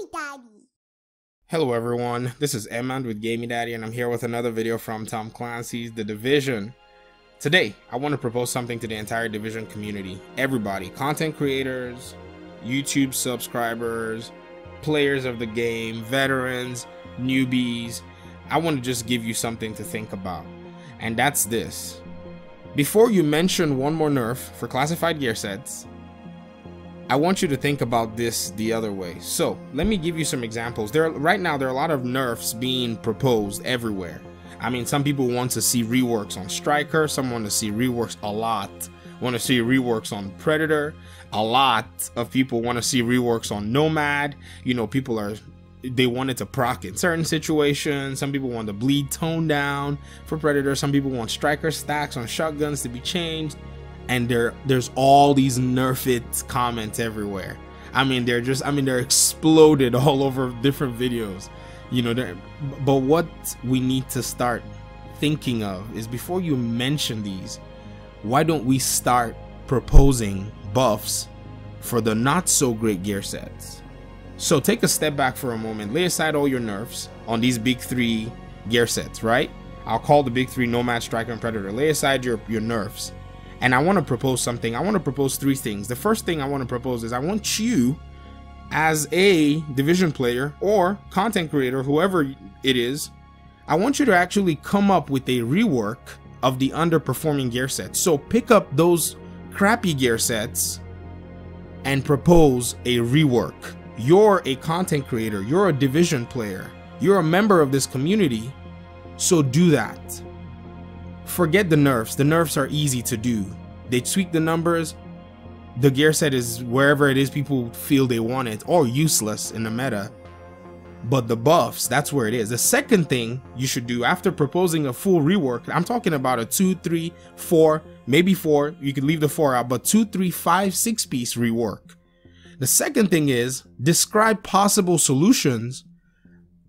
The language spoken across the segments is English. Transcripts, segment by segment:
Gamey Daddy. Hello everyone, this is Emmand with Gamey Daddy and I'm here with another video from Tom Clancy's The Division. Today, I want to propose something to the entire Division community. Everybody, content creators, YouTube subscribers, players of the game, veterans, newbies. I want to just give you something to think about. And that's this. Before you mention one more nerf for classified gear sets, I want you to think about this the other way. So let me give you some examples. Right now there are a lot of nerfs being proposed everywhere. I mean, some people want to see reworks on Striker, some want to see reworks want to see reworks on Predator. A lot of people want to see reworks on Nomad. You know, they want it to proc in certain situations. Some people want the bleed tone down for Predator. Some people want Striker stacks on shotguns to be changed. And there's all these nerf it comments everywhere. I mean, they're exploded all over different videos. You know, but what we need to start thinking of is, before you mention these, why don't we start proposing buffs for the not so great gear sets? So take a step back for a moment, lay aside all your nerfs on these big three gear sets, right? I'll call the big three Nomad, Striker, and Predator. Lay aside your nerfs. And I want to propose something. I want to propose three things. The first thing I want to propose is, I want you, as a Division player or content creator, whoever it is, I want you to actually come up with a rework of the underperforming gear sets. So pick up those crappy gear sets and propose a rework. You're a content creator, you're a Division player, you're a member of this community, so do that. Forget the nerfs. The nerfs are easy to do. They tweak the numbers. The gear set is wherever it is people feel they want it, or useless in the meta. But the buffs, that's where it is. The second thing you should do after proposing a full rework, I'm talking about a 2, 3, 4, maybe 4, you could leave the 4 out, but 2, 3, 5, 6 piece rework. The second thing is, describe possible solutions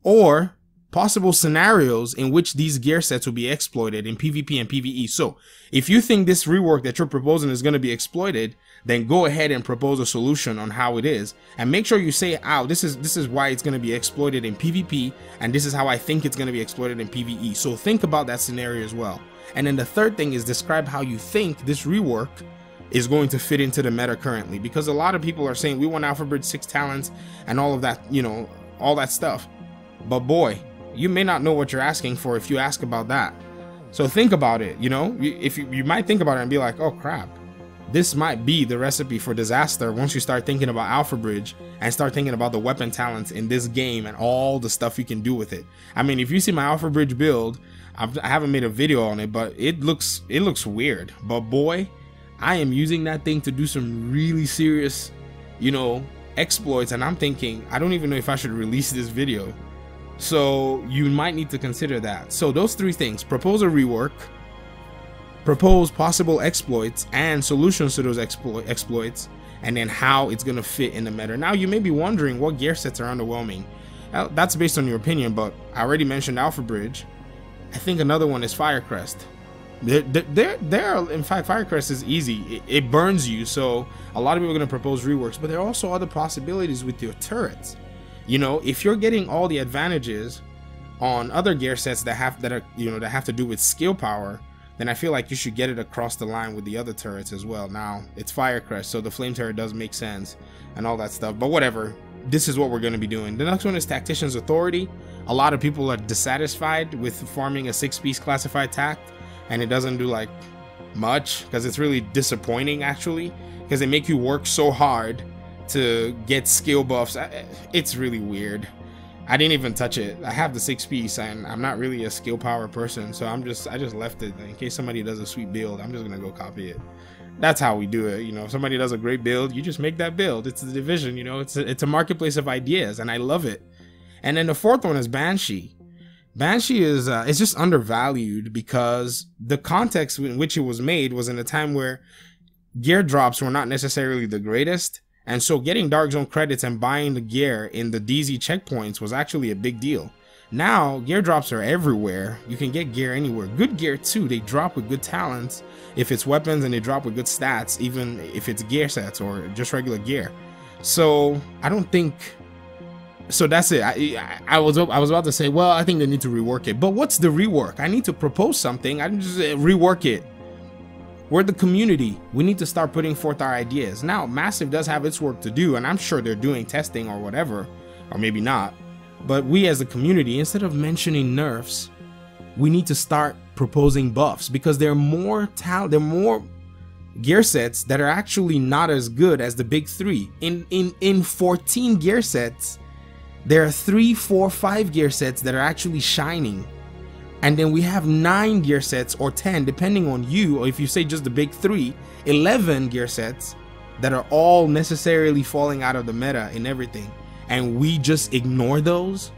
or possible scenarios in which these gear sets will be exploited in PvP and PvE. So if you think this rework that you're proposing is going to be exploited, then go ahead and propose a solution on how it is, and make sure you say, this is why it's going to be exploited in PvP, and this is how I think it's going to be exploited in PvE. So think about that scenario as well. And then the third thing is, describe how you think this rework is going to fit into the meta currently, because a lot of people are saying we want Alpha Bridge 6 talents and all of that, you know, all that stuff. But boy, you may not know what you're asking for if you ask about that. So think about it. You know, if you might think about it and be like, oh crap, this might be the recipe for disaster once you start thinking about Alpha Bridge and start thinking about the weapon talents in this game and all the stuff you can do with it. I mean, if you see my Alpha Bridge build, I haven't made a video on it, but it looks weird. But boy, I am using that thing to do some really serious, you know, exploits, and I'm thinking, I don't even know if I should release this video. So you might need to consider that. So those three things: propose a rework, propose possible exploits and solutions to those exploits, and then how it's going to fit in the meta. Now you may be wondering, what gear sets are underwhelming? That's based on your opinion, but I already mentioned Alpha Bridge. I think another one is Firecrest. In fact, Firecrest is easy. It burns you, so a lot of people are going to propose reworks, but there are also other possibilities with your turrets. You know, if you're getting all the advantages on other gear sets that have to do with skill power, then I feel like you should get it across the line with the other turrets as well. Now, it's Firecrest, so the flame turret does make sense and all that stuff, but whatever. This is what we're going to be doing. The next one is Tactician's Authority. A lot of people are dissatisfied with farming a 6-piece classified tact, and it doesn't do like much, because it's really disappointing actually, because they make you work so hard to get skill buffs. It's really weird. I didn't even touch it. I have the 6-piece and I'm not really a skill power person, so I just left it in case somebody does a sweet build. I'm just gonna go copy it. That's how we do it. You know, if somebody does a great build, you just make that build. It's the Division, you know, it's a marketplace of ideas, and I love it. And then the fourth one is Banshee. Banshee is it's just undervalued because the context in which it was made was in a time where gear drops were not necessarily the greatest. And so getting Dark Zone credits and buying the gear in the DZ checkpoints was actually a big deal. Now, gear drops are everywhere. You can get gear anywhere. Good gear too. They drop with good talents if it's weapons, and they drop with good stats, even if it's gear sets or just regular gear. So I don't think So that's it. I was about to say, well, I think they need to rework it. But what's the rework? I need to propose something. I just rework it. We're the community. We need to start putting forth our ideas. Now, Massive does have its work to do, and I'm sure they're doing testing or whatever, or maybe not. But we as a community, instead of mentioning nerfs, we need to start proposing buffs, because there are more gear sets that are actually not as good as the big three. In 14 gear sets, there are 3, 4, 5 gear sets that are actually shining. And then we have 9 gear sets, or 10 depending on you, or if you say just the big 3, 11 gear sets that are all necessarily falling out of the meta in everything, and we just ignore those.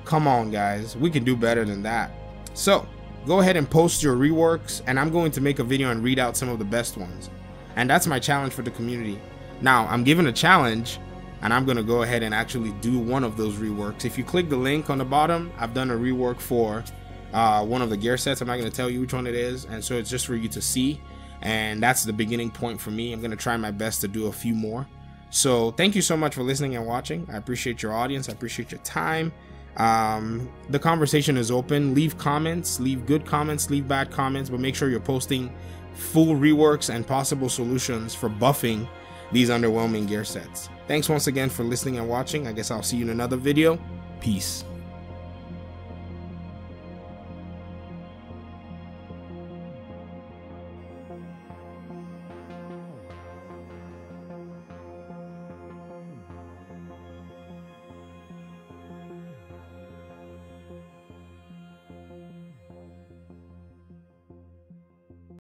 Come on guys, we can do better than that. So go ahead and post your reworks, and I'm going to make a video and read out some of the best ones. And that's my challenge for the community. Now I'm given a challenge, and I'm gonna go ahead and actually do one of those reworks. If you click the link on the bottom, I've done a rework for one of the gear sets. I'm not going to tell you which one it is, and so it's just for you to see, and that's the beginning point for me. I'm going to try my best to do a few more. So thank you so much for listening and watching. I appreciate your audience. I appreciate your time. The conversation is open. Leave comments, leave good comments, leave bad comments, but make sure you're posting full reworks and possible solutions for buffing these underwhelming gear sets. Thanks once again for listening and watching. I guess I'll see you in another video. Peace.